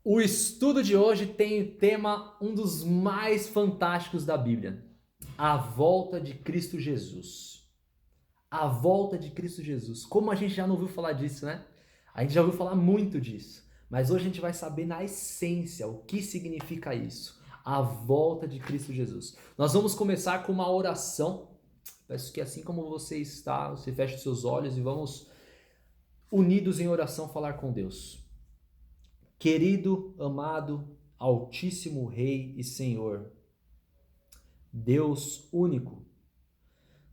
O estudo de hoje tem o tema um dos mais fantásticos da Bíblia: a volta de Cristo Jesus. A volta de Cristo Jesus. Como a gente já não ouviu falar disso, né? A gente já ouviu falar muito disso. Mas hoje a gente vai saber na essência o que significa isso. A volta de Cristo Jesus. Nós vamos começar com uma oração. Peço que assim como você está, você feche os seus olhos e vamos unidos em oração falar com Deus. Querido, amado, Altíssimo Rei e Senhor, Deus único,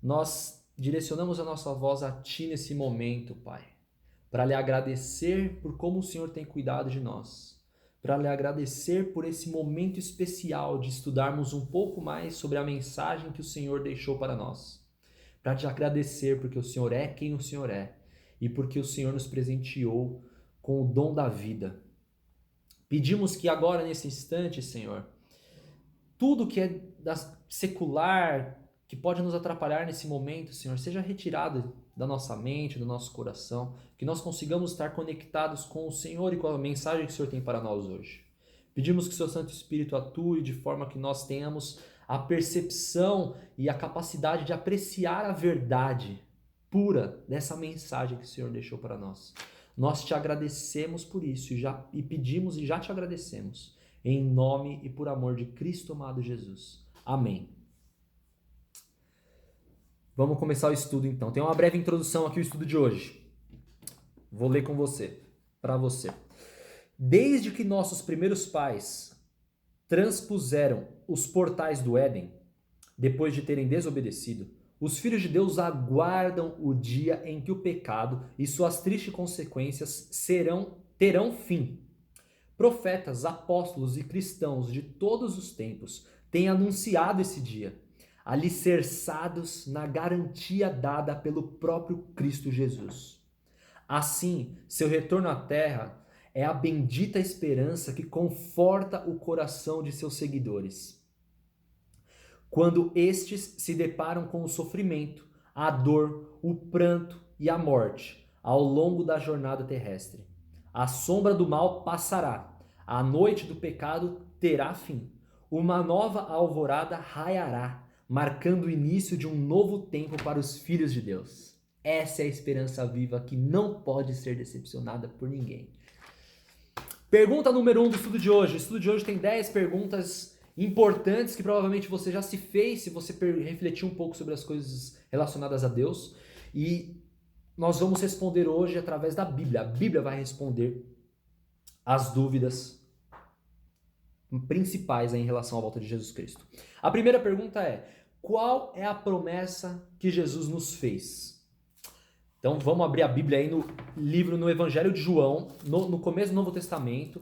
nós direcionamos a nossa voz a Ti nesse momento, Pai, para lhe agradecer por como o Senhor tem cuidado de nós, para lhe agradecer por esse momento especial de estudarmos um pouco mais sobre a mensagem que o Senhor deixou para nós, para te agradecer porque o Senhor é quem o Senhor é e porque o Senhor nos presenteou com o dom da vida. Pedimos que agora, nesse instante, Senhor, tudo que é secular, que pode nos atrapalhar nesse momento, Senhor, seja retirado da nossa mente, do nosso coração, que nós consigamos estar conectados com o Senhor e com a mensagem que o Senhor tem para nós hoje. Pedimos que o seu Santo Espírito atue de forma que nós tenhamos a percepção e a capacidade de apreciar a verdade pura dessa mensagem que o Senhor deixou para nós. Nós te agradecemos por isso e pedimos e já te agradecemos. Em nome e por amor de Cristo amado Jesus. Amém. Vamos começar o estudo então. Tem uma breve introdução aqui ao estudo de hoje. Vou ler com você, para você. Desde que nossos primeiros pais transpuseram os portais do Éden, depois de terem desobedecido, os filhos de Deus aguardam o dia em que o pecado e suas tristes consequências terão fim. Profetas, apóstolos e cristãos de todos os tempos têm anunciado esse dia, alicerçados na garantia dada pelo próprio Cristo Jesus. Assim, seu retorno à terra é a bendita esperança que conforta o coração de seus seguidores, quando estes se deparam com o sofrimento, a dor, o pranto e a morte ao longo da jornada terrestre. A sombra do mal passará, a noite do pecado terá fim, uma nova alvorada raiará, marcando o início de um novo tempo para os filhos de Deus. Essa é a esperança viva que não pode ser decepcionada por ninguém. Pergunta número 1 do estudo de hoje. O estudo de hoje tem 10 perguntas importantes que provavelmente você já se fez se você refletir um pouco sobre as coisas relacionadas a Deus. E nós vamos responder hoje através da Bíblia. A Bíblia vai responder as dúvidas principais em relação à volta de Jesus Cristo. A primeira pergunta é: qual é a promessa que Jesus nos fez? Então vamos abrir a Bíblia aí no Evangelho de João, no começo do Novo Testamento,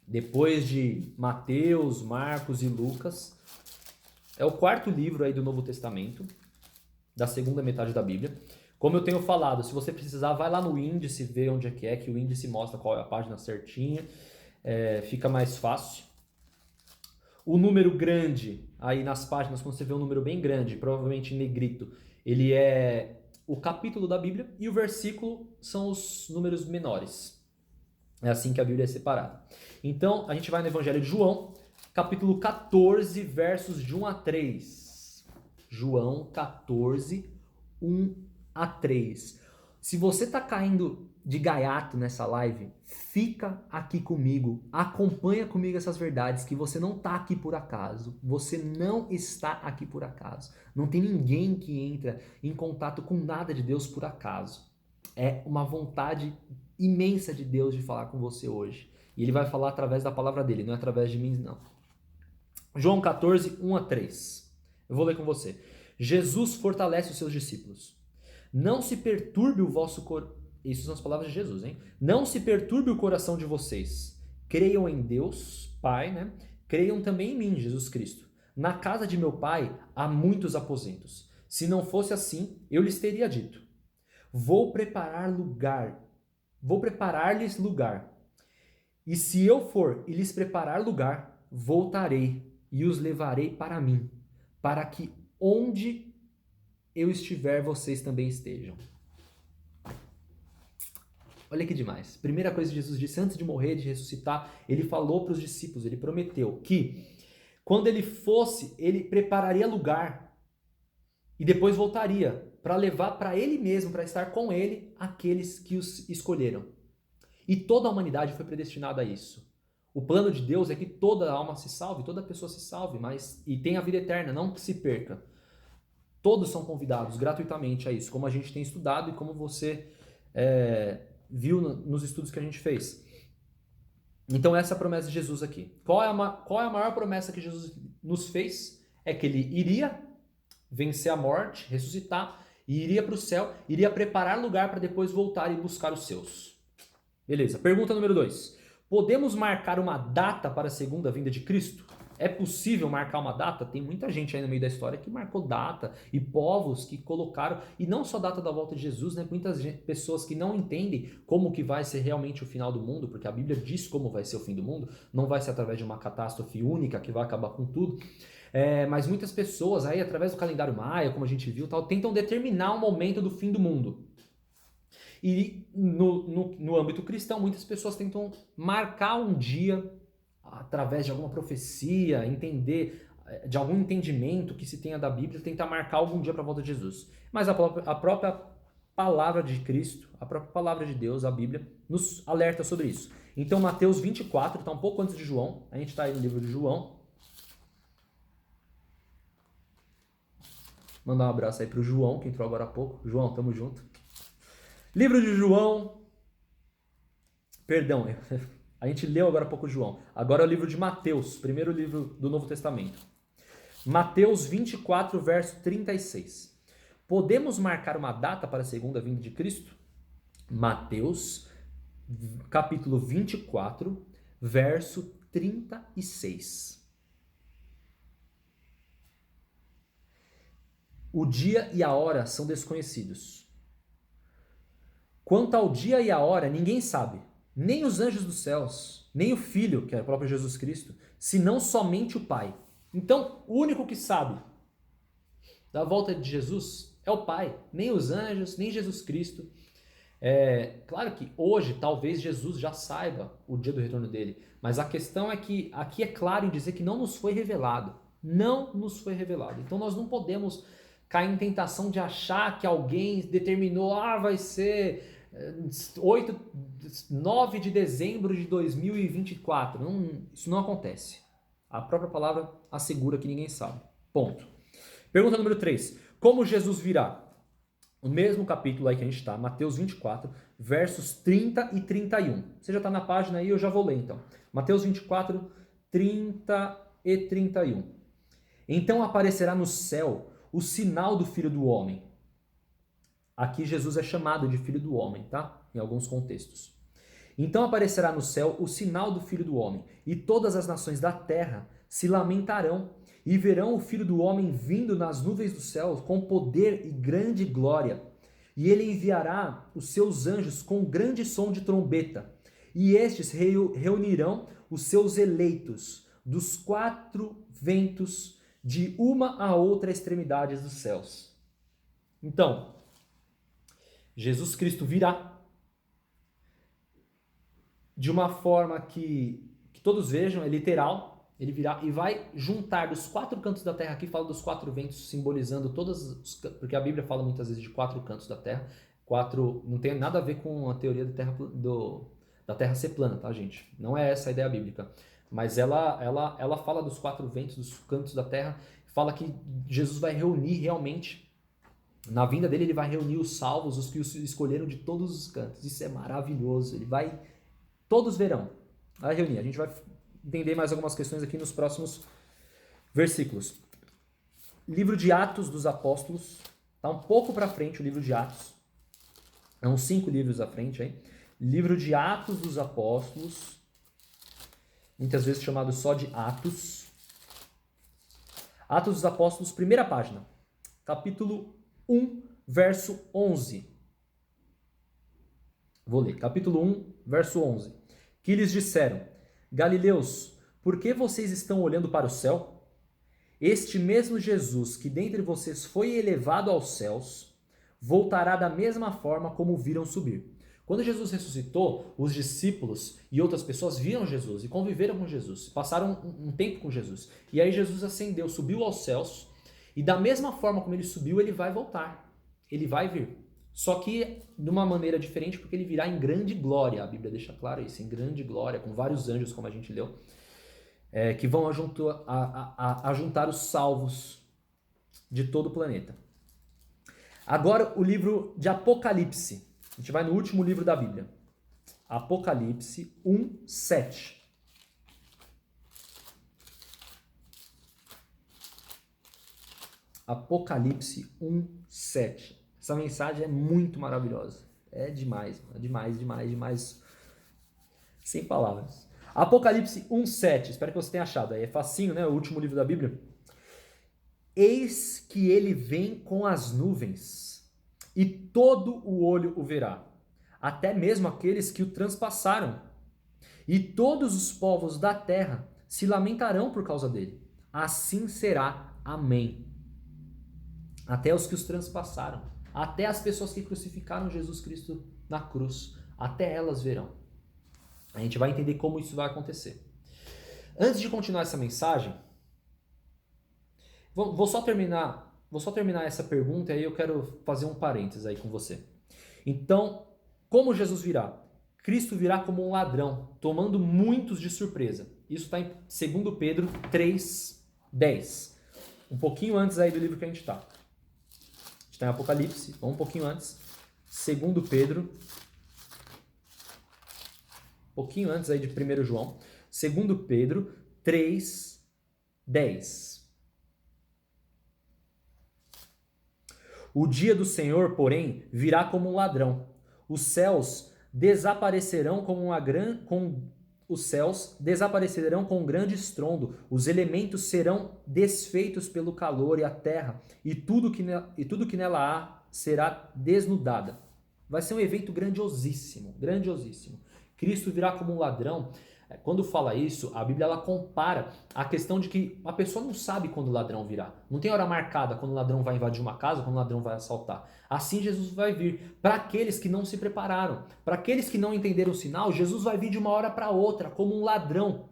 depois de Mateus, Marcos e Lucas. É o quarto livro aí do Novo Testamento, da segunda metade da Bíblia. Como eu tenho falado, se você precisar, vai lá no índice, ver onde é, que o índice mostra qual é a página certinha, fica mais fácil. O número grande, aí nas páginas, quando você vê um número bem grande, provavelmente em negrito, ele é o capítulo da Bíblia, e o versículo são os números menores. É assim que a Bíblia é separada. Então, a gente vai no Evangelho de João, capítulo 14, versos de 1 a 3. João 14, 1 a 3. Se você está caindo de gaiato nessa live, fica aqui comigo, acompanha comigo essas verdades, que você não está aqui por acaso, você não está aqui por acaso. Não tem ninguém que entra em contato com nada de Deus por acaso. É uma vontade imensa de Deus de falar com você hoje. E Ele vai falar através da palavra dele, não é através de mim, não. João 14, 1 a 3. Eu vou ler com você. Jesus fortalece os seus discípulos. Não se perturbe o vosso coração. Isso são as palavras de Jesus, hein? Não se perturbe o coração de vocês. Creiam em Deus, Pai, né? Creiam também em mim, Jesus Cristo. Na casa de meu Pai há muitos aposentos. Se não fosse assim, eu lhes teria dito: Vou preparar-lhes lugar. E se eu for e lhes preparar lugar, voltarei e os levarei para mim, para que onde eu estiver, vocês também estejam. Olha que demais. Primeira coisa que Jesus disse antes de morrer, de ressuscitar, ele falou para os discípulos, ele prometeu que quando ele fosse, ele prepararia lugar e depois voltaria para levar para ele mesmo, para estar com ele, aqueles que os escolheram. E toda a humanidade foi predestinada a isso. O plano de Deus é que toda alma se salve, toda pessoa se salve, e tenha a vida eterna, não que se perca. Todos são convidados gratuitamente a isso, como a gente tem estudado e como você viu nos estudos que a gente fez. Então essa é a promessa de Jesus aqui. Qual é a maior promessa que Jesus nos fez? É que ele iria vencer a morte, ressuscitar, e iria para o céu, iria preparar lugar para depois voltar e buscar os seus. Beleza, pergunta número 2. Podemos marcar uma data para a segunda vinda de Cristo? É possível marcar uma data? Tem muita gente aí no meio da história que marcou data, e povos que colocaram, e não só data da volta de Jesus, né? Muitas pessoas que não entendem como que vai ser realmente o final do mundo, porque a Bíblia diz como vai ser o fim do mundo, não vai ser através de uma catástrofe única que vai acabar com tudo. Mas muitas pessoas aí, através do calendário maia, como a gente viu, tal, tentam determinar o momento do fim do mundo. E no âmbito cristão, muitas pessoas tentam marcar um dia através de alguma profecia, de algum entendimento que se tenha da Bíblia, tentar marcar algum dia para a volta de Jesus. Mas a própria palavra de Cristo, a própria palavra de Deus, a Bíblia, nos alerta sobre isso. Então, Mateus 24, está um pouco antes de João, a gente está aí no livro de João. Mandar um abraço aí para o João, que entrou agora há pouco. João, tamo junto. Livro de João. Perdão, a gente leu agora há pouco João. Agora é o livro de Mateus, primeiro livro do Novo Testamento. Mateus 24, verso 36. Podemos marcar uma data para a segunda vinda de Cristo? Mateus, capítulo 24, verso 36. O dia e a hora são desconhecidos. Quanto ao dia e a hora, ninguém sabe, nem os anjos dos céus, nem o Filho, que é o próprio Jesus Cristo, senão somente o Pai. Então, o único que sabe da volta de Jesus é o Pai, nem os anjos, nem Jesus Cristo. Claro que hoje, talvez Jesus já saiba o dia do retorno dele, mas a questão é que aqui é claro em dizer que não nos foi revelado. Não nos foi revelado. Então, nós não podemos cair em tentação de achar que alguém determinou, vai ser 9 de dezembro de 2024. Isso não acontece. A própria palavra assegura que ninguém sabe. Ponto. Pergunta número 3. Como Jesus virá? O mesmo capítulo aí que a gente está, Mateus 24, versos 30 e 31. Você já está na página aí, eu já vou ler então. Mateus 24, 30 e 31. Então aparecerá no céu o sinal do Filho do Homem. Aqui Jesus é chamado de Filho do Homem, tá? Em alguns contextos. Então aparecerá no céu o sinal do Filho do Homem, e todas as nações da terra se lamentarão, e verão o Filho do Homem vindo nas nuvens do céu com poder e grande glória. E ele enviará os seus anjos com grande som de trombeta, e estes reunirão os seus eleitos dos 4 ventos, de uma a outra extremidade dos céus. Então, Jesus Cristo virá de uma forma que todos vejam, é literal. Ele virá e vai juntar dos 4 cantos da terra. Aqui fala dos 4 ventos, simbolizando porque a Bíblia fala muitas vezes de 4 cantos da terra. Não tem nada a ver com a teoria da terra ser plana, tá, gente? Não é essa a ideia bíblica. Mas ela fala dos 4 ventos, dos cantos da terra, fala que Jesus vai reunir realmente, na vinda dele ele vai reunir os salvos, os que os escolheram de todos os cantos. Isso é maravilhoso, todos verão, vai reunir. A gente vai entender mais algumas questões aqui nos próximos versículos. Livro de Atos dos Apóstolos, está um pouco para frente o livro de Atos, é uns 5 livros à frente aí. Livro de Atos dos Apóstolos, muitas vezes chamado só de Atos. Atos dos Apóstolos, primeira página, capítulo 1, verso 11. Vou ler, capítulo 1, verso 11. Que lhes disseram: Galileus, por que vocês estão olhando para o céu? Este mesmo Jesus que dentre vocês foi elevado aos céus, voltará da mesma forma como o viram subir, Quando Jesus ressuscitou, os discípulos e outras pessoas viram Jesus e conviveram com Jesus, passaram um tempo com Jesus. E aí Jesus ascendeu, subiu aos céus, e da mesma forma como ele subiu, ele vai voltar. Ele vai vir. Só que de uma maneira diferente, porque ele virá em grande glória. A Bíblia deixa claro isso, em grande glória, com vários anjos, como a gente leu, que vão ajuntar os salvos de todo o planeta. Agora o livro de Apocalipse. A gente vai no último livro da Bíblia. Apocalipse 1:7. Apocalipse 1:7. Essa mensagem é muito maravilhosa. É demais, demais, demais, demais. Sem palavras. Apocalipse 1:7. Espero que você tenha achado. Aí é facinho, né? O último livro da Bíblia. Eis que ele vem com as nuvens, e todo o olho o verá, até mesmo aqueles que o transpassaram. E todos os povos da terra se lamentarão por causa dele. Assim será. Amém. Até os que os transpassaram, até as pessoas que crucificaram Jesus Cristo na cruz, até elas verão. A gente vai entender como isso vai acontecer. Antes de continuar essa mensagem, vou só terminar essa pergunta e aí eu quero fazer um parênteses aí com você. Então, como Jesus virá? Cristo virá como um ladrão, tomando muitos de surpresa. Isso está em 2 Pedro 3:10. Um pouquinho antes aí do livro que a gente está. A gente está em Apocalipse, vamos um pouquinho antes. 2 Pedro, um pouquinho antes aí de 1 João. 2 Pedro 3:10. O dia do Senhor, porém, virá como um ladrão. Os céus desaparecerão com um grande estrondo. Os elementos serão desfeitos pelo calor e a terra, e tudo que nela há será desnudada. Vai ser um evento grandiosíssimo, grandiosíssimo. Cristo virá como um ladrão. Quando fala isso, a Bíblia ela compara a questão de que a pessoa não sabe quando o ladrão virá. Não tem hora marcada quando o ladrão vai invadir uma casa, quando o ladrão vai assaltar. Assim Jesus vai vir. Para aqueles que não se prepararam, para aqueles que não entenderam o sinal, Jesus vai vir de uma hora para outra como um ladrão.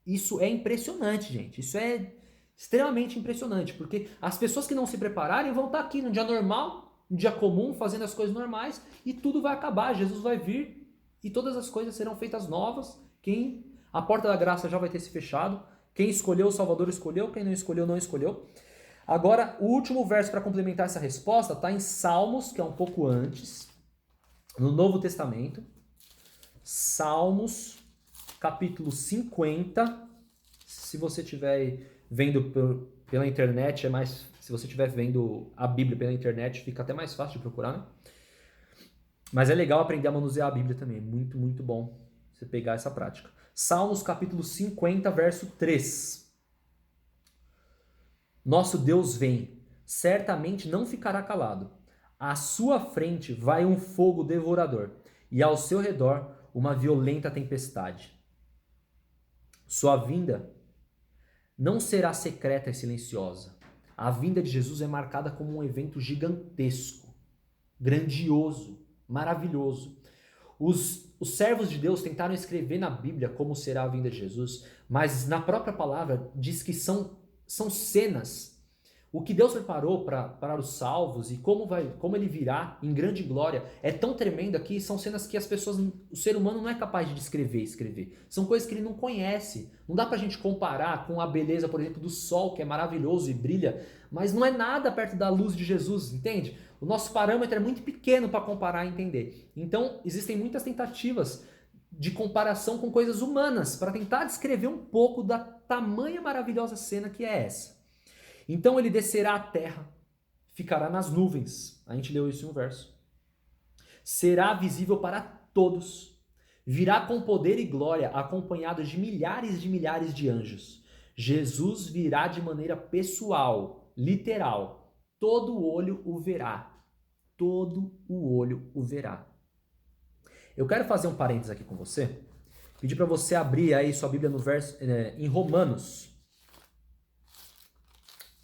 Isso é impressionante, gente. Isso é extremamente impressionante, porque as pessoas que não se prepararem vão estar aqui no dia normal, no dia comum, fazendo as coisas normais, e tudo vai acabar. Jesus vai vir e todas as coisas serão feitas novas. A porta da graça já vai ter se fechado. Quem escolheu o Salvador escolheu, quem não escolheu, não escolheu. Agora, o último verso para complementar essa resposta está em Salmos, que é um pouco antes, no Novo Testamento. Salmos, capítulo 50. Se você estiver vendo pela internet, se você estiver vendo a Bíblia pela internet, fica até mais fácil de procurar, né? Mas é legal aprender a manusear a Bíblia também. É muito, muito bom você pegar essa prática. Salmos capítulo 50, verso 3. Nosso Deus vem, certamente não ficará calado. À sua frente vai um fogo devorador, e ao seu redor uma violenta tempestade. Sua vinda não será secreta e silenciosa. A vinda de Jesus é marcada como um evento gigantesco, grandioso, maravilhoso. Os servos de Deus tentaram escrever na Bíblia como será a vinda de Jesus, mas na própria palavra diz que são cenas. O que Deus preparou para os salvos e como ele virá em grande glória é tão tremendo que são cenas que o ser humano não é capaz de descrever e escrever. São coisas que ele não conhece. Não dá pra gente comparar com a beleza, por exemplo, do sol, que é maravilhoso e brilha, mas não é nada perto da luz de Jesus, entende? O nosso parâmetro é muito pequeno para comparar e entender. Então, existem muitas tentativas de comparação com coisas humanas para tentar descrever um pouco da tamanha maravilhosa cena que é essa. Então ele descerá à terra, ficará nas nuvens. A gente leu isso em um verso. Será visível para todos. Virá com poder e glória, acompanhado de milhares de anjos. Jesus virá de maneira pessoal, literal. Todo olho o verá. Todo o olho o verá. Eu quero fazer um parênteses aqui com você. Pedir para você abrir aí sua Bíblia no em Romanos.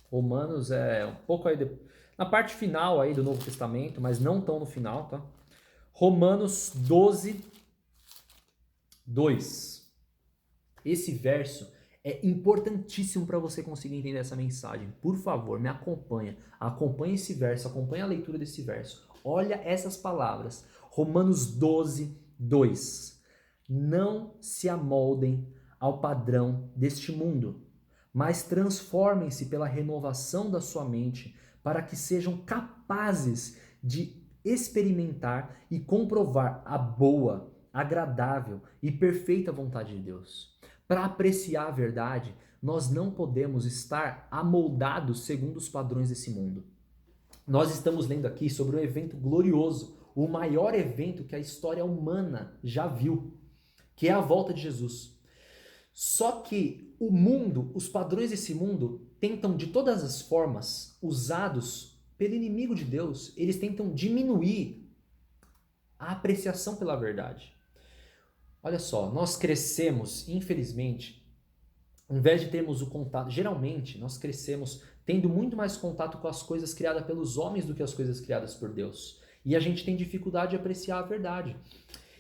Romanos é um pouco aí na parte final aí do Novo Testamento, mas não tão no final, tá? Romanos 12, 2. Esse verso é importantíssimo para você conseguir entender essa mensagem. Por favor, me acompanha. Acompanhe esse verso, acompanhe a leitura desse verso. Olha essas palavras. Romanos 12, 2. Não se amoldem ao padrão deste mundo, mas transformem-se pela renovação da sua mente, para que sejam capazes de experimentar e comprovar a boa, agradável e perfeita vontade de Deus. Para apreciar a verdade, nós não podemos estar amoldados segundo os padrões desse mundo. Nós estamos lendo aqui sobre um evento glorioso, o maior evento que a história humana já viu, que é a volta de Jesus. Só que o mundo, os padrões desse mundo, tentam de todas as formas, usados pelo inimigo de Deus, eles tentam diminuir a apreciação pela verdade. Olha só, nós crescemos, infelizmente, ao invés de termos o contato, geralmente nós crescemos tendo muito mais contato com as coisas criadas pelos homens do que as coisas criadas por Deus. E a gente tem dificuldade de apreciar a verdade.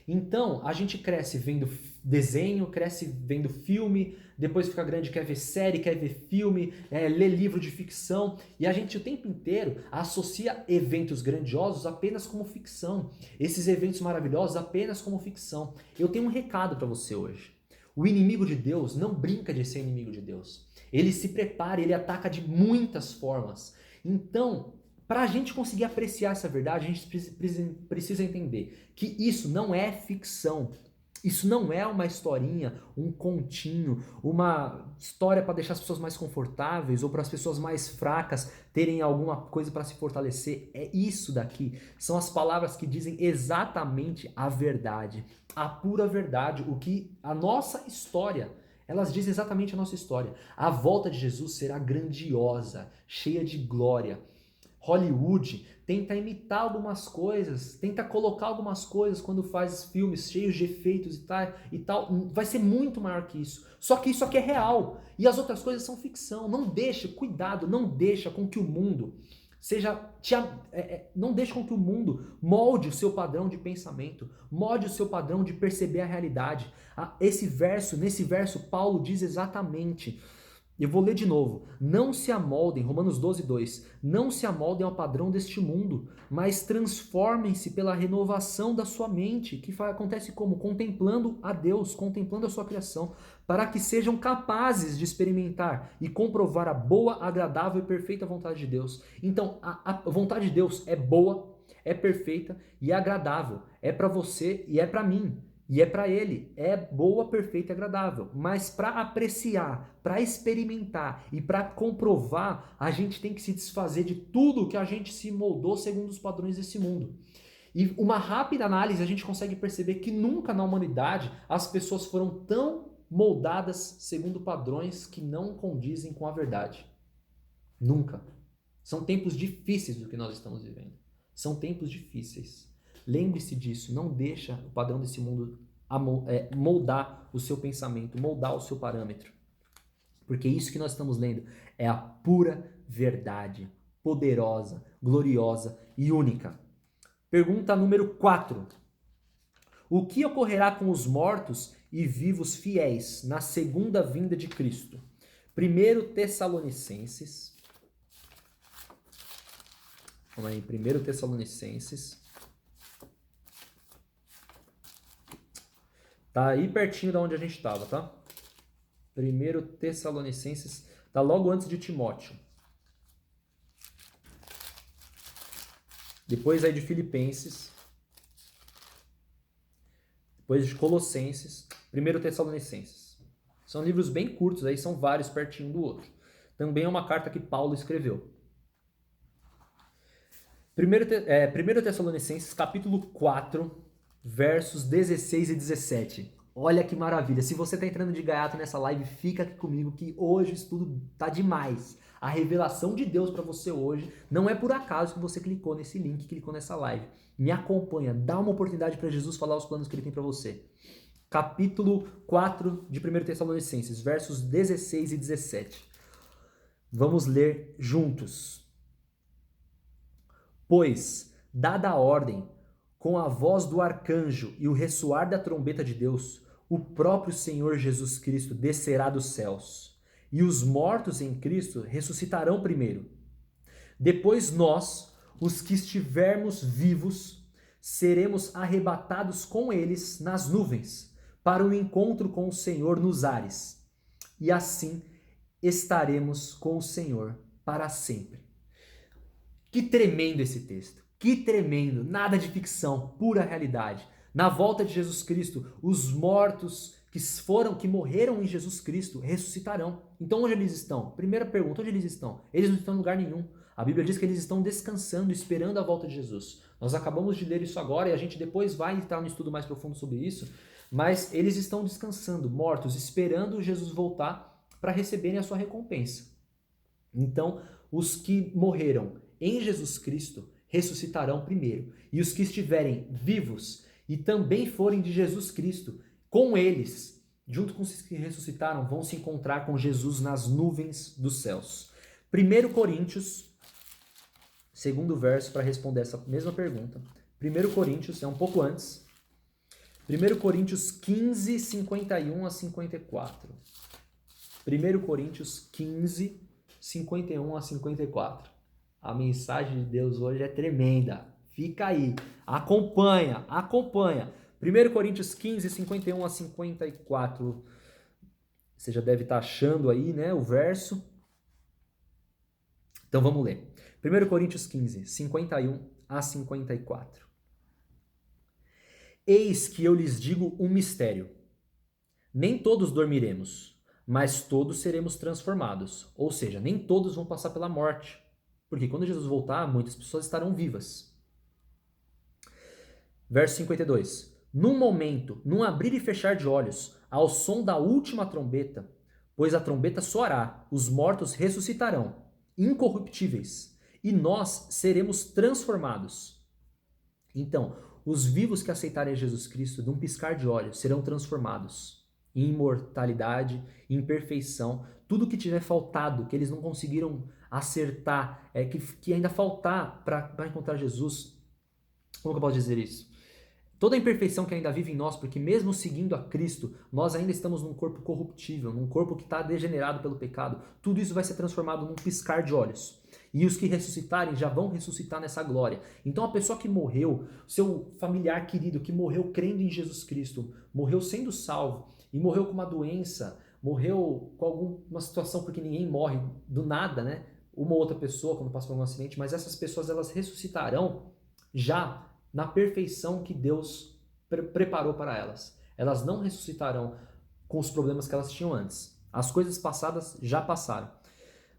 Então, a gente cresce vendo desenho, cresce vendo filme, depois fica grande, quer ver série, quer ver filme, lê livro de ficção, e a gente o tempo inteiro associa eventos grandiosos apenas como ficção, esses eventos maravilhosos apenas como ficção. Eu tenho um recado para você hoje. O inimigo de Deus não brinca de ser inimigo de Deus. Ele se prepara, ele ataca de muitas formas. Então, para a gente conseguir apreciar essa verdade, a gente precisa entender que isso não é ficção. Isso não é uma historinha, um continho, uma história para deixar as pessoas mais confortáveis ou para as pessoas mais fracas terem alguma coisa para se fortalecer. É isso daqui. São as palavras que dizem exatamente a verdade, a pura verdade, o que a nossa história, elas dizem exatamente a nossa história. A volta de Jesus será grandiosa, cheia de glória. Hollywood tenta imitar algumas coisas, tenta colocar algumas coisas quando faz filmes cheios de efeitos e tal. Vai ser muito maior que isso. Só que isso aqui é real. E as outras coisas são ficção. Não deixa, cuidado, não deixa com que o mundo não deixe com que o mundo molde o seu padrão de pensamento, molde o seu padrão de perceber a realidade. Nesse verso, Paulo diz exatamente. Eu vou ler de novo. Não se amoldem, Romanos 12, 2. Não se amoldem ao padrão deste mundo, mas transformem-se pela renovação da sua mente, que acontece como? Contemplando a Deus, contemplando a sua criação, para que sejam capazes de experimentar e comprovar a boa, agradável e perfeita vontade de Deus. Então, a vontade de Deus é boa, é perfeita e agradável. É para você e é para mim. E é para ele, é boa, perfeita e agradável. Mas para apreciar, para experimentar e para comprovar, a gente tem que se desfazer de tudo que a gente se moldou segundo os padrões desse mundo. E uma rápida análise, a gente consegue perceber que nunca na humanidade as pessoas foram tão moldadas segundo padrões que não condizem com a verdade. Nunca. São tempos difíceis do que nós estamos vivendo. São tempos difíceis. Lembre-se disso, não deixa o padrão desse mundo moldar o seu pensamento, moldar o seu parâmetro. Porque isso que nós estamos lendo é a pura verdade, poderosa, gloriosa e única. Pergunta número 4. O que ocorrerá com os mortos e vivos fiéis na segunda vinda de Cristo? 1 Tessalonicenses. Vamos aí, 1 Tessalonicenses. Tá aí pertinho de onde a gente estava, tá? 1 Tessalonicenses, tá logo antes de Timóteo. Depois aí de Filipenses. Depois de Colossenses. 1 Tessalonicenses. São livros bem curtos, aí são vários pertinho do outro. Também é uma carta que Paulo escreveu. 1 Tessalonicenses, capítulo 4, versos 16 e 17. Olha que maravilha. Se você está entrando de gaiato nessa live, fica aqui comigo que hoje o estudo tá demais. A revelação de Deus para você hoje não é por acaso que você clicou nesse link, clicou nessa live. Me acompanha, dá uma oportunidade para Jesus falar os planos que ele tem para você. Capítulo 4 de 1 Tessalonicenses, versos 16 e 17. Vamos ler juntos. Pois, dada a ordem, com a voz do arcanjo e o ressoar da trombeta de Deus, o próprio Senhor Jesus Cristo descerá dos céus, e os mortos em Cristo ressuscitarão primeiro. Depois nós, os que estivermos vivos, seremos arrebatados com eles nas nuvens, para o encontro com o Senhor nos ares. E assim estaremos com o Senhor para sempre. Que tremendo esse texto. Que tremendo. Nada de ficção, pura realidade. Na volta de Jesus Cristo, os mortos que morreram em Jesus Cristo, ressuscitarão. Então onde eles estão? Primeira pergunta, onde eles estão? Eles não estão em lugar nenhum. A Bíblia diz que eles estão descansando, esperando a volta de Jesus. Nós acabamos de ler isso agora e a gente depois vai entrar no estudo mais profundo sobre isso, mas eles estão descansando, mortos, esperando Jesus voltar para receberem a sua recompensa. Então, os que morreram em Jesus Cristo ressuscitarão primeiro, e os que estiverem vivos e também forem de Jesus Cristo, com eles, junto com os que ressuscitaram, vão se encontrar com Jesus nas nuvens dos céus. 1 Coríntios, segundo verso, para responder essa mesma pergunta. 1 Coríntios, é um pouco antes. 1 Coríntios 15, 51 a 54. 1 Coríntios 15, 51 a 54. A mensagem de Deus hoje é tremenda. Fica aí, acompanha. 1 Coríntios 15, 51 a 54. Você já deve estar achando aí, né, o verso. Então vamos ler. 1 Coríntios 15, 51 a 54. Eis que eu lhes digo um mistério. Nem todos dormiremos, mas todos seremos transformados. Ou seja, nem todos vão passar pela morte. Porque quando Jesus voltar, muitas pessoas estarão vivas. Verso 52. Num momento, num abrir e fechar de olhos, ao som da última trombeta, pois a trombeta soará, os mortos ressuscitarão, incorruptíveis, e nós seremos transformados. Então, os vivos que aceitarem Jesus Cristo, num piscar de olhos, serão transformados em imortalidade, em perfeição, tudo que tiver faltado, que eles não conseguiram acertar, que ainda faltar para encontrar Jesus. Como que eu posso dizer isso? Toda a imperfeição que ainda vive em nós, porque mesmo seguindo a Cristo, nós ainda estamos num corpo corruptível, num corpo que está degenerado pelo pecado, tudo isso vai ser transformado num piscar de olhos. E os que ressuscitarem já vão ressuscitar nessa glória. Então a pessoa que morreu, seu familiar querido que morreu crendo em Jesus Cristo, morreu sendo salvo, e morreu com uma doença, morreu com alguma situação, porque ninguém morre do nada, né? Uma ou outra pessoa quando passa por um acidente, mas essas pessoas elas ressuscitarão já na perfeição que Deus preparou para elas. Elas não ressuscitarão com os problemas que elas tinham antes. As coisas passadas já passaram.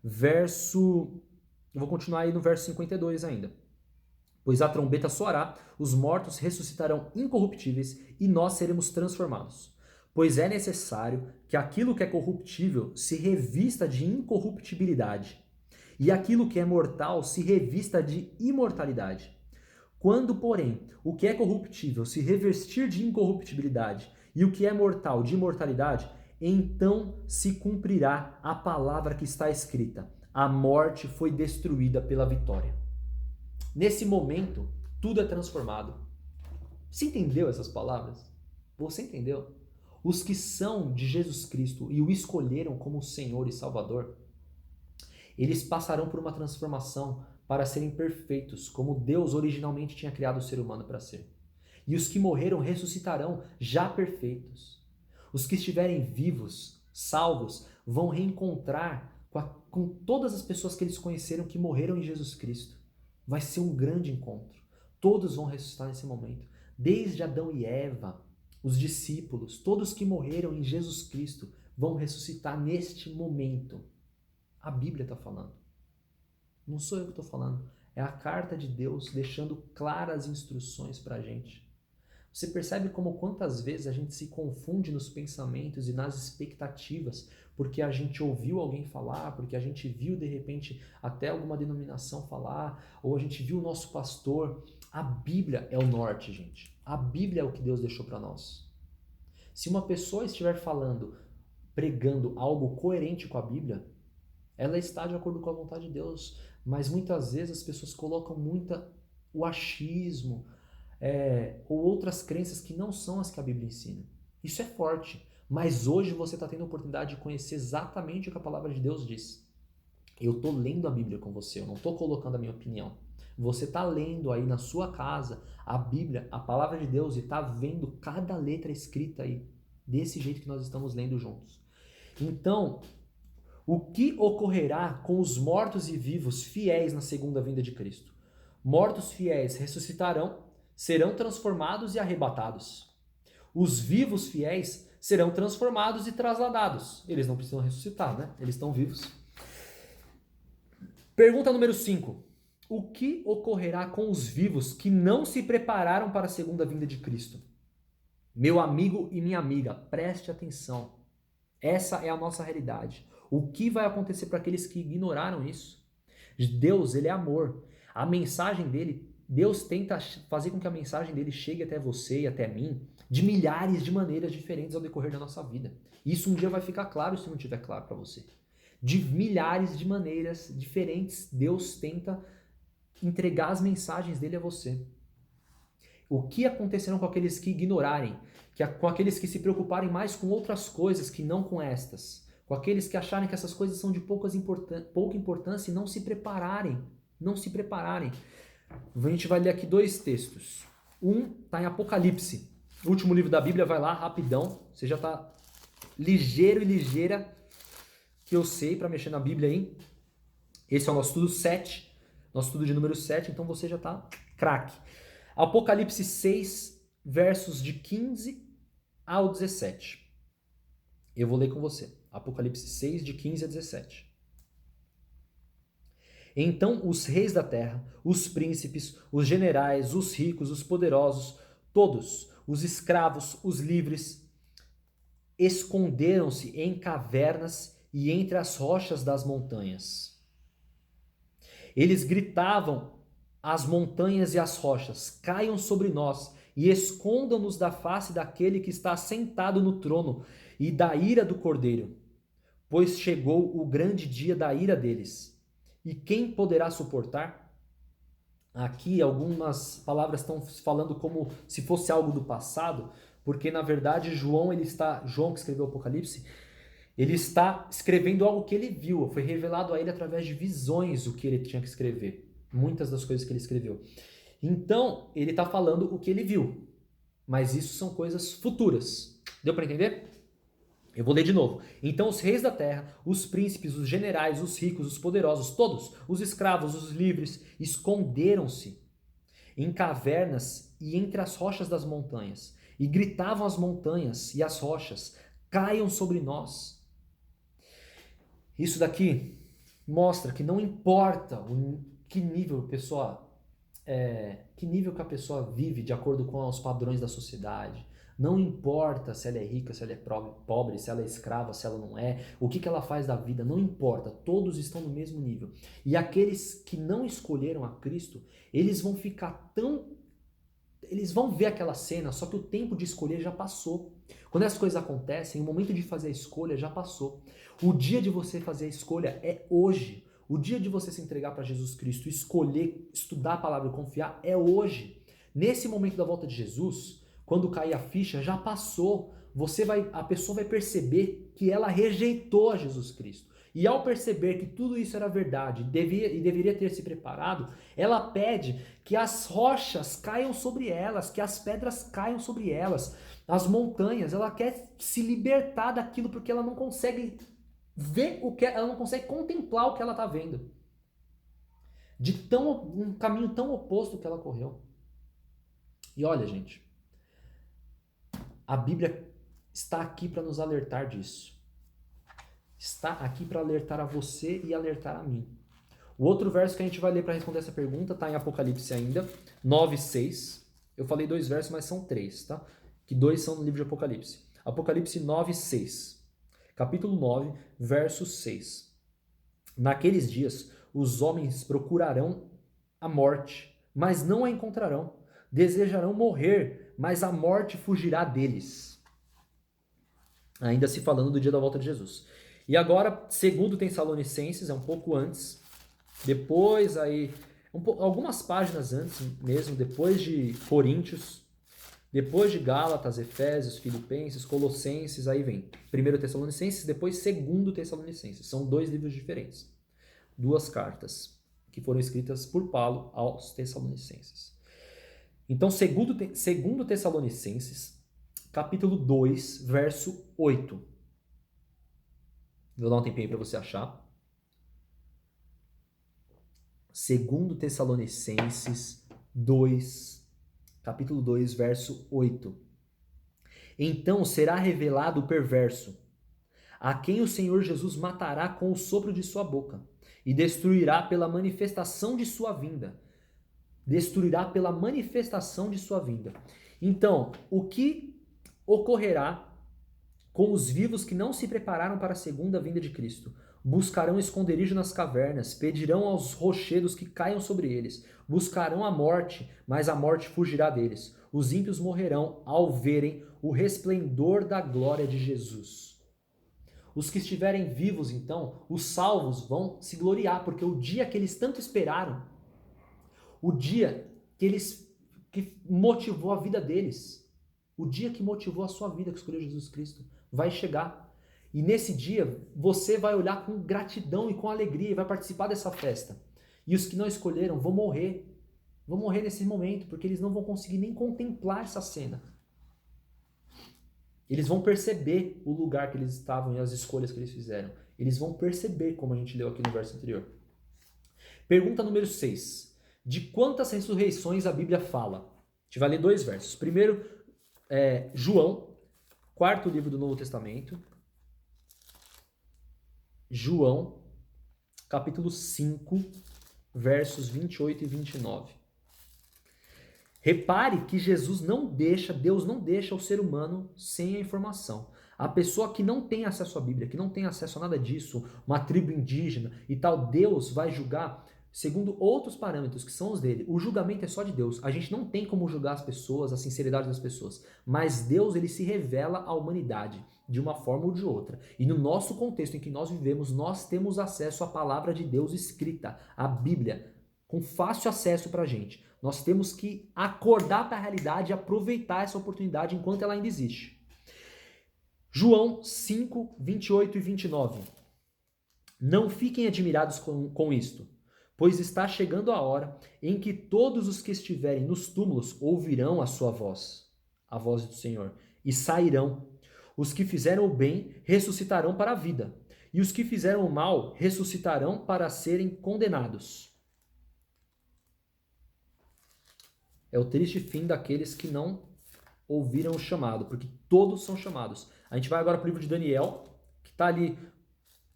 Eu vou continuar aí no verso 52 ainda. Pois a trombeta soará, os mortos ressuscitarão incorruptíveis e nós seremos transformados. Pois é necessário que aquilo que é corruptível se revista de incorruptibilidade, e aquilo que é mortal se revista de imortalidade. Quando, porém, o que é corruptível se revestir de incorruptibilidade e o que é mortal de imortalidade, então se cumprirá a palavra que está escrita: a morte foi destruída pela vitória. Nesse momento, tudo é transformado. Você entendeu essas palavras? Você entendeu? Os que são de Jesus Cristo e o escolheram como Senhor e Salvador, eles passarão por uma transformação para serem perfeitos, como Deus originalmente tinha criado o ser humano para ser. E os que morreram ressuscitarão já perfeitos. Os que estiverem vivos, salvos, vão reencontrar com todas as pessoas que eles conheceram que morreram em Jesus Cristo. Vai ser um grande encontro. Todos vão ressuscitar nesse momento. Desde Adão e Eva, os discípulos, todos que morreram em Jesus Cristo vão ressuscitar neste momento. A Bíblia está falando. Não sou eu que estou falando. É a carta de Deus deixando claras instruções para a gente. Você percebe como quantas vezes a gente se confunde nos pensamentos e nas expectativas porque a gente ouviu alguém falar, porque a gente viu de repente até alguma denominação falar, ou a gente viu o nosso pastor. A Bíblia é o norte, gente. A Bíblia é o que Deus deixou para nós. Se uma pessoa estiver falando, pregando algo coerente com a Bíblia, ela está de acordo com a vontade de Deus, mas muitas vezes as pessoas colocam o achismo, ou outras crenças que não são as que a Bíblia ensina. Isso é forte, mas hoje você está tendo a oportunidade de conhecer exatamente o que a palavra de Deus diz. Eu estou lendo a Bíblia com você, eu não estou colocando a minha opinião. Você está lendo aí na sua casa a Bíblia, a palavra de Deus, e está vendo cada letra escrita aí, desse jeito que nós estamos lendo juntos. Então, o que ocorrerá com os mortos e vivos fiéis na segunda vinda de Cristo? Mortos fiéis ressuscitarão, serão transformados e arrebatados. Os vivos fiéis serão transformados e trasladados. Eles não precisam ressuscitar, né? Eles estão vivos. Pergunta número 5. O que ocorrerá com os vivos que não se prepararam para a segunda vinda de Cristo? Meu amigo e minha amiga, preste atenção. Essa é a nossa realidade. O que vai acontecer para aqueles que ignoraram isso? Deus, ele é amor. A mensagem dele, Deus tenta fazer com que a mensagem dele chegue até você e até mim de milhares de maneiras diferentes ao decorrer da nossa vida. Isso um dia vai ficar claro se não estiver claro para você. De milhares de maneiras diferentes, Deus tenta entregar as mensagens dele a você. O que acontecerá com aqueles que ignorarem, com aqueles que se preocuparem mais com outras coisas que não com estas, com aqueles que acharem que essas coisas são de pouca importância e não se prepararem. A gente vai ler aqui 2 textos. Um está em Apocalipse, o último livro da Bíblia, vai lá rapidão, você já está ligeiro e ligeira, que eu sei para mexer na Bíblia aí. Esse é o nosso estudo 7, nosso estudo de número 7, então você já está craque. Apocalipse 6, versos de 15 ao 17. Eu vou ler com você. Apocalipse 6, de 15 a 17. Então os reis da terra, os príncipes, os generais, os ricos, os poderosos, todos, os escravos, os livres, esconderam-se em cavernas e entre as rochas das montanhas. Eles gritavam às montanhas e às rochas: caiam sobre nós e escondam-nos da face daquele que está sentado no trono e da ira do Cordeiro, pois chegou o grande dia da ira deles. E quem poderá suportar? Aqui algumas palavras estão falando como se fosse algo do passado, porque na verdade João que escreveu o Apocalipse, ele está escrevendo algo que ele viu, foi revelado a ele através de visões o que ele tinha que escrever, muitas das coisas que ele escreveu. Então, ele está falando o que ele viu, mas isso são coisas futuras. Deu para entender? Eu vou ler de novo. Então os reis da terra, os príncipes, os generais, os ricos, os poderosos, todos, os escravos, os livres, esconderam-se em cavernas e entre as rochas das montanhas, e gritavam às montanhas e às rochas: caiam sobre nós. Isso daqui mostra que não importa que nível que a pessoa vive de acordo com os padrões da sociedade. Não importa se ela é rica, se ela é pobre, se ela é escrava, se ela não é, o que ela faz da vida, não importa, todos estão no mesmo nível. E aqueles que não escolheram a Cristo, eles vão ver aquela cena, só que o tempo de escolher já passou. Quando as coisas acontecem, o momento de fazer a escolha já passou. O dia de você fazer a escolha é hoje. O dia de você se entregar para Jesus Cristo, escolher, estudar a palavra e confiar é hoje. Nesse momento da volta de Jesus, quando cair a ficha, já passou. A pessoa vai perceber que ela rejeitou a Jesus Cristo. E ao perceber que tudo isso era verdade e deveria ter se preparado, ela pede que as rochas caiam sobre elas, que as pedras caiam sobre elas, as montanhas. Ela quer se libertar daquilo porque ela não consegue ver ela não consegue contemplar o que ela está vendo. Um caminho tão oposto que ela correu. E olha, gente, a Bíblia está aqui para nos alertar disso. Está aqui para alertar a você e alertar a mim. O outro verso que a gente vai ler para responder essa pergunta está em Apocalipse ainda, 9:6. Eu falei 2 versos, mas são 3, tá? Que 2 são no livro de Apocalipse. Apocalipse 9:6. Capítulo 9, verso 6. Naqueles dias, os homens procurarão a morte, mas não a encontrarão. Desejarão morrer, mas a morte fugirá deles. Ainda se falando do dia da volta de Jesus. E agora, segundo Tessalonicenses, é um pouco antes, depois aí Algumas páginas antes mesmo, depois de Coríntios, depois de Gálatas, Efésios, Filipenses, Colossenses, aí vem 1 Tessalonicenses, depois 2 Tessalonicenses. São 2 livros diferentes. 2 cartas que foram escritas por Paulo aos Tessalonicenses. Então, 2 Tessalonicenses, capítulo 2, verso 8. Vou dar um tempinho para você achar. 2 Tessalonicenses 2, capítulo 2, verso 8. Então será revelado o perverso, a quem o Senhor Jesus matará com o sopro de sua boca, e destruirá pela manifestação de sua vinda. Destruirá pela manifestação de sua vinda. Então, o que ocorrerá com os vivos que não se prepararam para a segunda vinda de Cristo? Buscarão esconderijo nas cavernas, pedirão aos rochedos que caiam sobre eles, buscarão a morte, mas a morte fugirá deles. Os ímpios morrerão ao verem o resplendor da glória de Jesus. Os que estiverem vivos, então, os salvos vão se gloriar, porque o dia que eles tanto esperaram, o dia que motivou a vida deles, o dia que motivou a sua vida, que escolheu Jesus Cristo, vai chegar. E nesse dia, você vai olhar com gratidão e com alegria e vai participar dessa festa. E os que não escolheram vão morrer. Vão morrer nesse momento, porque eles não vão conseguir nem contemplar essa cena. Eles vão perceber o lugar que eles estavam e as escolhas que eles fizeram. Eles vão perceber, como a gente leu aqui no verso anterior. Pergunta número 6. De quantas ressurreições a Bíblia fala? A gente vai ler 2 versos. Primeiro, João, 4º livro do Novo Testamento. João, capítulo 5, versos 28 e 29. Repare que Deus não deixa o ser humano sem a informação. A pessoa que não tem acesso à Bíblia, que não tem acesso a nada disso, uma tribo indígena e tal, Deus vai julgar segundo outros parâmetros que são os dele. O julgamento é só de Deus. A gente não tem como julgar as pessoas, a sinceridade das pessoas. Mas Deus, ele se revela à humanidade de uma forma ou de outra. E no nosso contexto em que nós vivemos, nós temos acesso à palavra de Deus escrita, a Bíblia, com fácil acesso para a gente. Nós temos que acordar para a realidade e aproveitar essa oportunidade enquanto ela ainda existe. João 5, 28 e 29. Não fiquem admirados com isto, pois está chegando a hora em que todos os que estiverem nos túmulos ouvirão a sua voz, a voz do Senhor, e sairão. Os que fizeram o bem ressuscitarão para a vida, e os que fizeram o mal ressuscitarão para serem condenados. É o triste fim daqueles que não ouviram o chamado, porque todos são chamados. A gente vai agora para o livro de Daniel, que está ali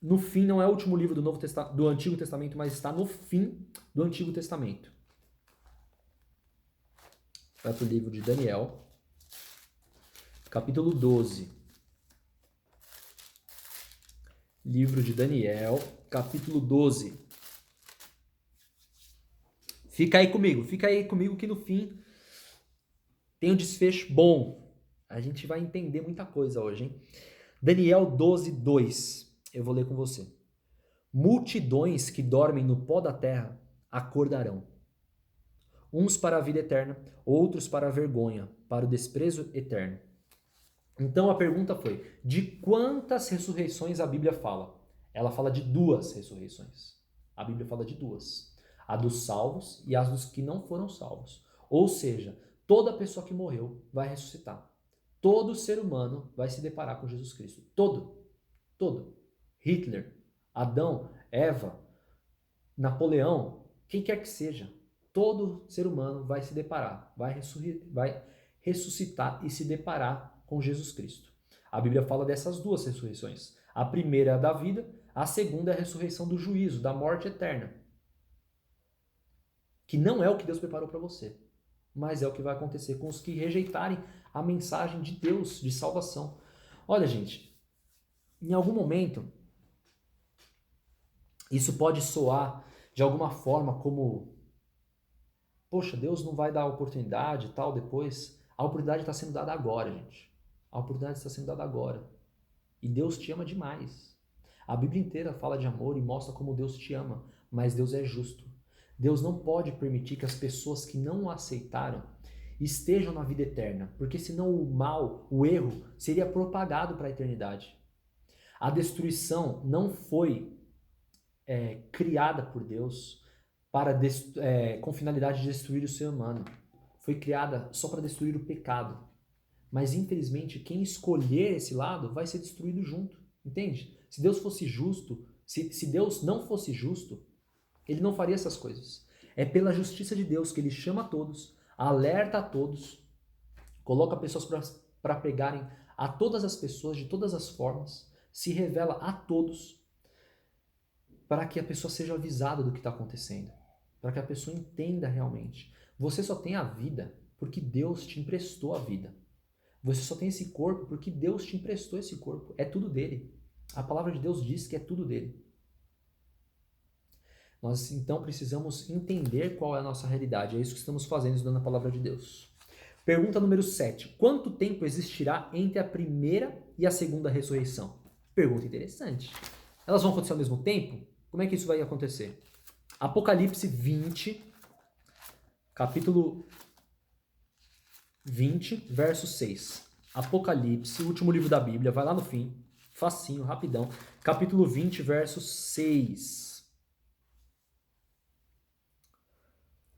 no fim, não é o último livro do Antigo Testamento, mas está no fim do Antigo Testamento. Vai para o livro de Daniel, capítulo 12. Livro de Daniel, capítulo 12. Fica aí comigo que no fim tem um desfecho bom. A gente vai entender muita coisa hoje, hein? Daniel 12, 2. Eu vou ler com você. Multidões que dormem no pó da terra acordarão. Uns para a vida eterna, outros para a vergonha, para o desprezo eterno. Então a pergunta foi, de quantas ressurreições a Bíblia fala? Ela fala de 2 ressurreições. A Bíblia fala de 2. A dos salvos e a dos que não foram salvos. Ou seja, toda pessoa que morreu vai ressuscitar. Todo ser humano vai se deparar com Jesus Cristo. Todo. Hitler, Adão, Eva, Napoleão, quem quer que seja. Todo ser humano vai se deparar, vai ressuscitar e se deparar com Jesus Cristo. A Bíblia fala dessas 2 ressurreições. A primeira é a da vida, a segunda é a ressurreição do juízo, da morte eterna. Que não é o que Deus preparou para você, mas é o que vai acontecer com os que rejeitarem a mensagem de Deus, de salvação. Olha, gente, em algum momento, isso pode soar de alguma forma como, poxa, Deus não vai dar oportunidade e tal depois. A oportunidade está sendo dada agora, gente. A oportunidade está sendo dada agora. E Deus te ama demais. A Bíblia inteira fala de amor e mostra como Deus te ama, mas Deus é justo. Deus não pode permitir que as pessoas que não o aceitaram estejam na vida eterna, porque senão o mal, o erro, seria propagado para a eternidade. A destruição não foi criada por Deus com finalidade de destruir o ser humano. Foi criada só para destruir o pecado. Mas, infelizmente, quem escolher esse lado vai ser destruído junto. Entende? Se Deus fosse justo, se Deus não fosse justo, ele não faria essas coisas. É pela justiça de Deus que ele chama a todos, alerta a todos, coloca pessoas para pegarem a todas as pessoas, de todas as formas, se revela a todos, para que a pessoa seja avisada do que está acontecendo, para que a pessoa entenda realmente. Você só tem a vida porque Deus te emprestou a vida. Você só tem esse corpo porque Deus te emprestou esse corpo. É tudo dele. A palavra de Deus diz que é tudo dele. Nós então precisamos entender qual é a nossa realidade. É isso que estamos fazendo, estudando a palavra de Deus. Pergunta número 7. Quanto tempo existirá entre a primeira e a segunda ressurreição? Pergunta interessante. Elas vão acontecer ao mesmo tempo? Como é que isso vai acontecer? Apocalipse 20, capítulo 20, verso 6. Apocalipse, o último livro da Bíblia, vai lá no fim, facinho, rapidão. Capítulo 20, verso 6.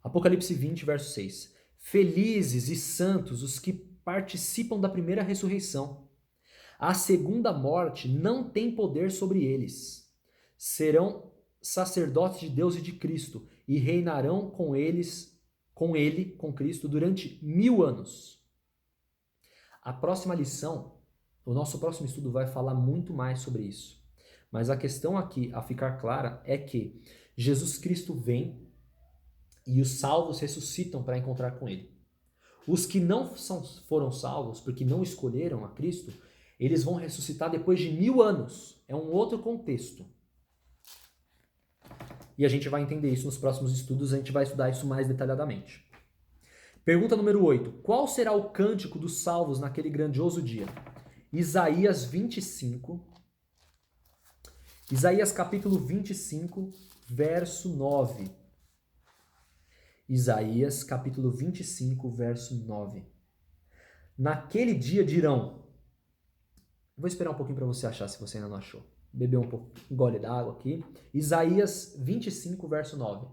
Apocalipse 20, verso 6. Felizes e santos os que participam da primeira ressurreição. A segunda morte não tem poder sobre eles. Serão sacerdotes de Deus e de Cristo e reinarão com Cristo, durante 1000 anos. A próxima lição, o nosso próximo estudo vai falar muito mais sobre isso. Mas a questão aqui, a ficar clara, é que Jesus Cristo vem e os salvos ressuscitam para encontrar com ele. Os que não foram salvos, porque não escolheram a Cristo, eles vão ressuscitar depois de 1000 anos. É um outro contexto. E a gente vai entender isso nos próximos estudos, a gente vai estudar isso mais detalhadamente. Pergunta número 8. Qual será o cântico dos salvos naquele grandioso dia? Isaías 25. Isaías capítulo 25, verso 9. Isaías capítulo 25, verso 9. Naquele dia dirão... Vou esperar um pouquinho para você achar, se você ainda não achou. Beber um pouco, um gole d'água aqui. Isaías 25, verso 9.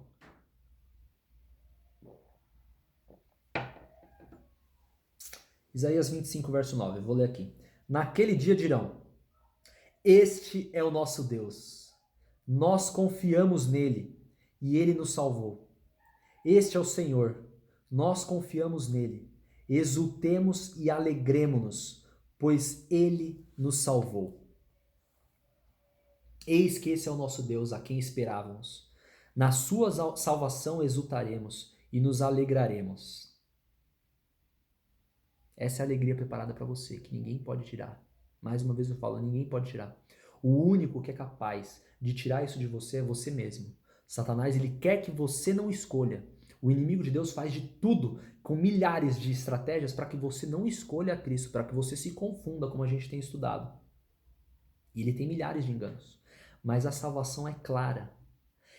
Isaías 25, verso 9. Vou ler aqui. Naquele dia dirão: Este é o nosso Deus. Nós confiamos nele e ele nos salvou. Este é o Senhor. Nós confiamos nele. Exultemos e alegremo-nos, pois ele nos salvou. Eis que esse é o nosso Deus, a quem esperávamos. Na sua salvação exultaremos e nos alegraremos. Essa é a alegria preparada para você, que ninguém pode tirar. Mais uma vez eu falo, ninguém pode tirar. O único que é capaz de tirar isso de você é você mesmo. Satanás, ele quer que você não escolha. O inimigo de Deus faz de tudo, com milhares de estratégias, para que você não escolha a Cristo, para que você se confunda, como a gente tem estudado. E ele tem milhares de enganos. Mas a salvação é clara.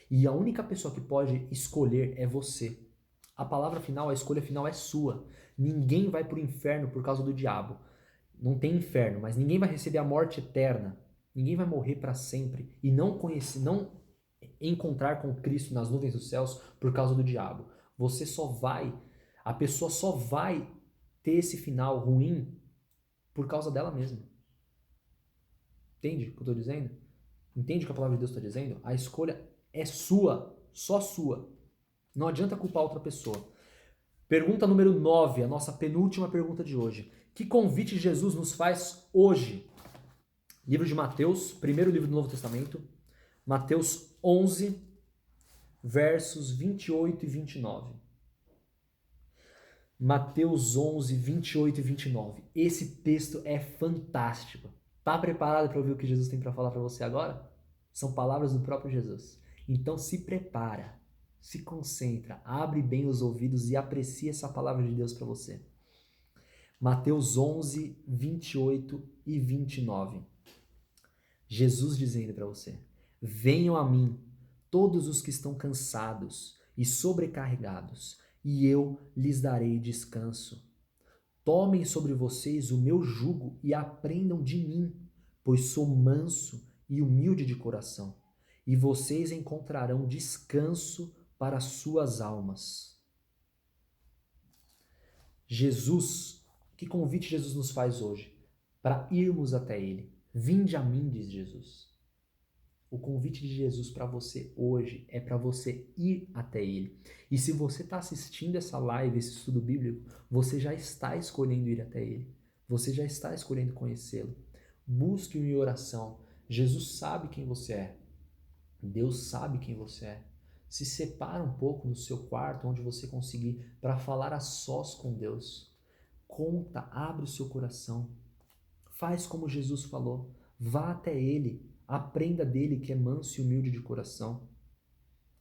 E a única pessoa que pode escolher é você. A palavra final, a escolha final é sua. Ninguém vai para o inferno por causa do diabo. Não tem inferno, mas ninguém vai receber a morte eterna. Ninguém vai morrer para sempre e não encontrar com Cristo nas nuvens dos céus por causa do diabo. A pessoa só vai ter esse final ruim por causa dela mesma. Entende o que eu estou dizendo? Entende o que a palavra de Deus está dizendo? A escolha é sua, só sua. Não adianta culpar outra pessoa. Pergunta número 9, a nossa penúltima pergunta de hoje. Que convite Jesus nos faz hoje? Livro de Mateus, primeiro livro do Novo Testamento, Mateus 11, versos 28 e 29. Mateus 11, 28 e 29. Esse texto é fantástico. Tá preparado para ouvir o que Jesus tem para falar para você agora? São palavras do próprio Jesus. Então se prepara, se concentra, abre bem os ouvidos e aprecia essa palavra de Deus para você. Mateus 11, 28 e 29. Jesus dizendo para você: Venham a mim, todos os que estão cansados e sobrecarregados, e eu lhes darei descanso. Tomem sobre vocês o meu jugo e aprendam de mim, pois sou manso e humilde de coração, e vocês encontrarão descanso para suas almas. Jesus, que convite Jesus nos faz hoje? Para irmos até Ele. Vinde a mim, diz Jesus. O convite de Jesus para você hoje é para você ir até Ele. E se você está assistindo essa live, esse estudo bíblico, você já está escolhendo ir até Ele. Você já está escolhendo conhecê-lo. Busque-o em oração. Jesus sabe quem você é. Deus sabe quem você é. Se separa um pouco no seu quarto, onde você conseguir, para falar a sós com Deus. Conta, abre o seu coração. Faz como Jesus falou. Vá até Ele. Aprenda dele, que é manso e humilde de coração.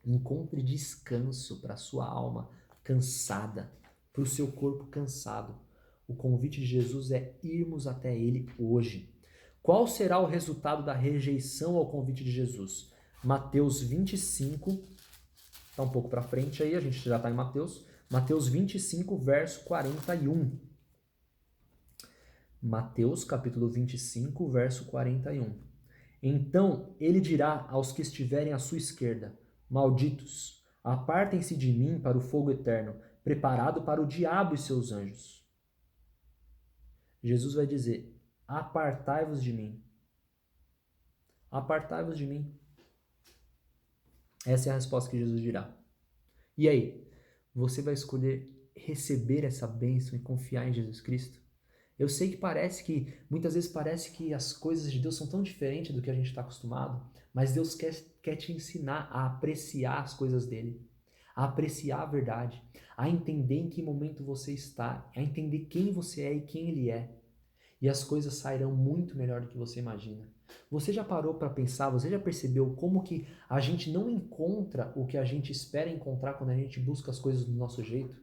Encontre descanso para a sua alma cansada, para o seu corpo cansado. O convite de Jesus é irmos até Ele hoje. Qual será o resultado da rejeição ao convite de Jesus? Mateus 25, está um pouco para frente aí, a gente já está em Mateus. Mateus 25, verso 41. Mateus, capítulo 25, verso 41. Então ele dirá aos que estiverem à sua esquerda: malditos, apartem-se de mim para o fogo eterno, preparado para o diabo e seus anjos. Jesus vai dizer: apartai-vos de mim. Apartai-vos de mim. Essa é a resposta que Jesus dirá. E aí, você vai escolher receber essa bênção e confiar em Jesus Cristo? Eu sei que muitas vezes parece que as coisas de Deus são tão diferentes do que a gente está acostumado, mas Deus quer te ensinar a apreciar as coisas dele, a apreciar a verdade, a entender em que momento você está, a entender quem você é e quem ele é. E as coisas sairão muito melhor do que você imagina. Você já parou para pensar, você já percebeu como que a gente não encontra o que a gente espera encontrar quando a gente busca as coisas do nosso jeito?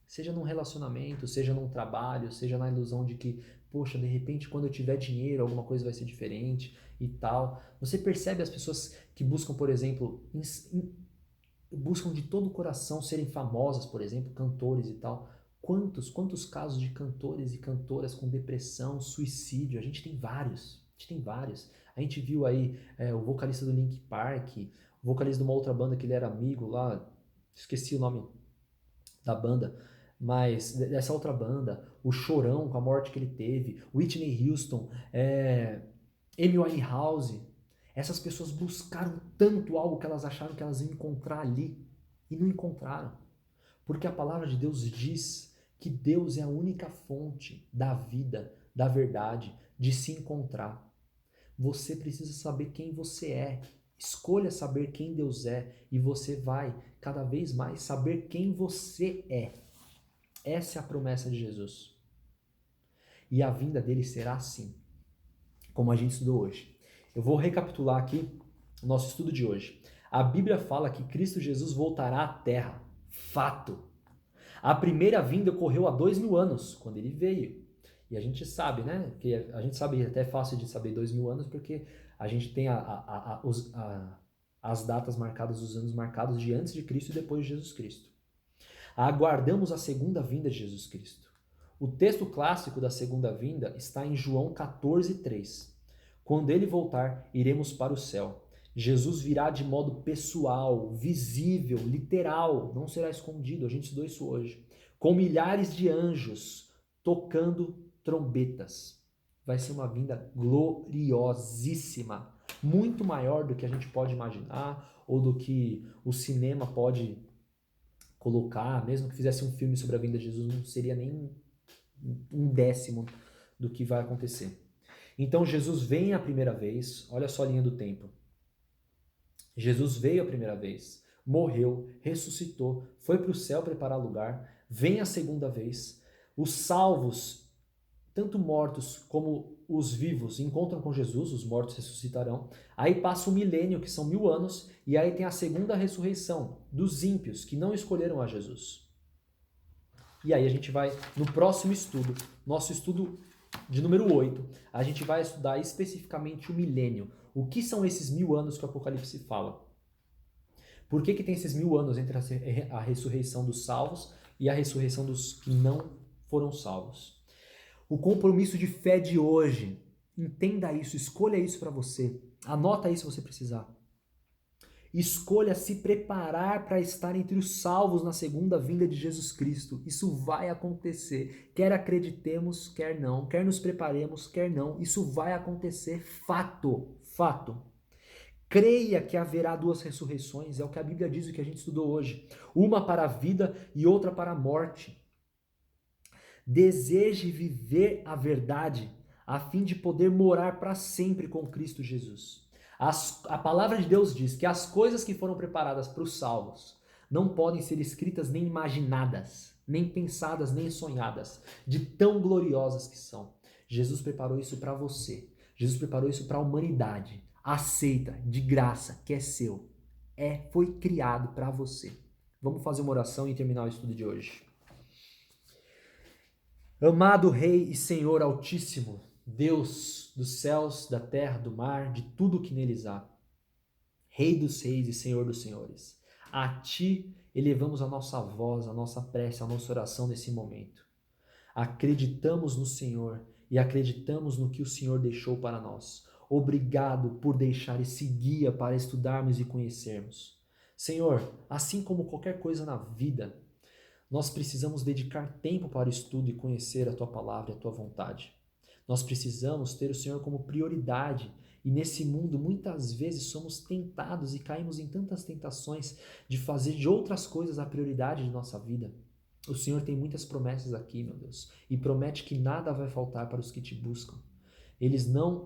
Seja num relacionamento, seja num trabalho, seja na ilusão de que, poxa, de repente quando eu tiver dinheiro alguma coisa vai ser diferente e tal. Você percebe as pessoas que buscam, por exemplo, buscam de todo o coração serem famosas, por exemplo, cantores e tal. Quantos casos de cantores e cantoras com depressão, suicídio? A gente tem vários. A gente tem vários. A gente viu aí o vocalista do Linkin Park, o vocalista de uma outra banda que ele era amigo lá, esqueci o nome da banda, mas dessa outra banda, o Chorão com a morte que ele teve, Whitney Houston, Amy Winehouse. Essas pessoas buscaram tanto algo que elas acharam que elas iam encontrar ali e não encontraram. Porque a palavra de Deus diz que Deus é a única fonte da vida, da verdade, de se encontrar. Você precisa saber quem você é. Escolha saber quem Deus é e você vai cada vez mais saber quem você é. Essa é a promessa de Jesus. E a vinda dele será assim, como a gente estudou hoje. Eu vou recapitular aqui o nosso estudo de hoje. A Bíblia fala que Cristo Jesus voltará à Terra. Fato. A primeira vinda ocorreu há 2000 anos, quando ele veio. E a gente sabe, né? Que a gente sabe, é até fácil de saber 2000 anos, porque a gente tem as datas marcadas, os anos marcados de antes de Cristo e depois de Jesus Cristo. Aguardamos a segunda vinda de Jesus Cristo. O texto clássico da segunda vinda está em João 14:3. Quando ele voltar, iremos para o céu. Jesus virá de modo pessoal, visível, literal, não será escondido, a gente estudou isso hoje, com milhares de anjos tocando trombetas. Vai ser uma vinda gloriosíssima, muito maior do que a gente pode imaginar ou do que o cinema pode colocar. Mesmo que fizesse um filme sobre a vinda de Jesus, não seria nem um décimo do que vai acontecer. Então Jesus vem a primeira vez, olha só a linha do tempo. Jesus veio a primeira vez, morreu, ressuscitou, foi para o céu preparar lugar, vem a segunda vez. Os salvos, tanto mortos como os vivos, encontram com Jesus, os mortos ressuscitarão. Aí passa o milênio, que são 1000 anos, e aí tem a segunda ressurreição dos ímpios, que não escolheram a Jesus. E aí a gente vai, no próximo estudo, nosso estudo de número 8, a gente vai estudar especificamente o milênio. O que são esses 1000 anos que o Apocalipse fala? Por que tem esses 1000 anos entre a ressurreição dos salvos e a ressurreição dos que não foram salvos? O compromisso de fé de hoje, entenda isso, escolha isso para você, anota isso se você precisar. Escolha se preparar para estar entre os salvos na segunda vinda de Jesus Cristo. Isso vai acontecer. Quer acreditemos, quer não. Quer nos preparemos, quer não. Isso vai acontecer. Fato. Fato. Creia que haverá 2 ressurreições. É o que a Bíblia diz, o que a gente estudou hoje. Uma para a vida e outra para a morte. Deseje viver a verdade a fim de poder morar para sempre com Cristo Jesus. A palavra de Deus diz que as coisas que foram preparadas para os salvos não podem ser escritas nem imaginadas, nem pensadas, nem sonhadas, de tão gloriosas que são. Jesus preparou isso para você. Jesus preparou isso para a humanidade. Aceita, de graça, que é seu. Foi criado para você. Vamos fazer uma oração e terminar o estudo de hoje. Amado Rei e Senhor Altíssimo, Deus dos céus, da terra, do mar, de tudo que neles há, Rei dos reis e Senhor dos senhores, a Ti elevamos a nossa voz, a nossa prece, a nossa oração nesse momento. Acreditamos no Senhor e acreditamos no que o Senhor deixou para nós. Obrigado por deixar esse guia para estudarmos e conhecermos. Senhor, assim como qualquer coisa na vida, nós precisamos dedicar tempo para o estudo e conhecer a Tua palavra e a Tua vontade. Nós precisamos ter o Senhor como prioridade e nesse mundo muitas vezes somos tentados e caímos em tantas tentações de fazer de outras coisas a prioridade de nossa vida. O Senhor tem muitas promessas aqui, meu Deus, e promete que nada vai faltar para os que Te buscam. Eles não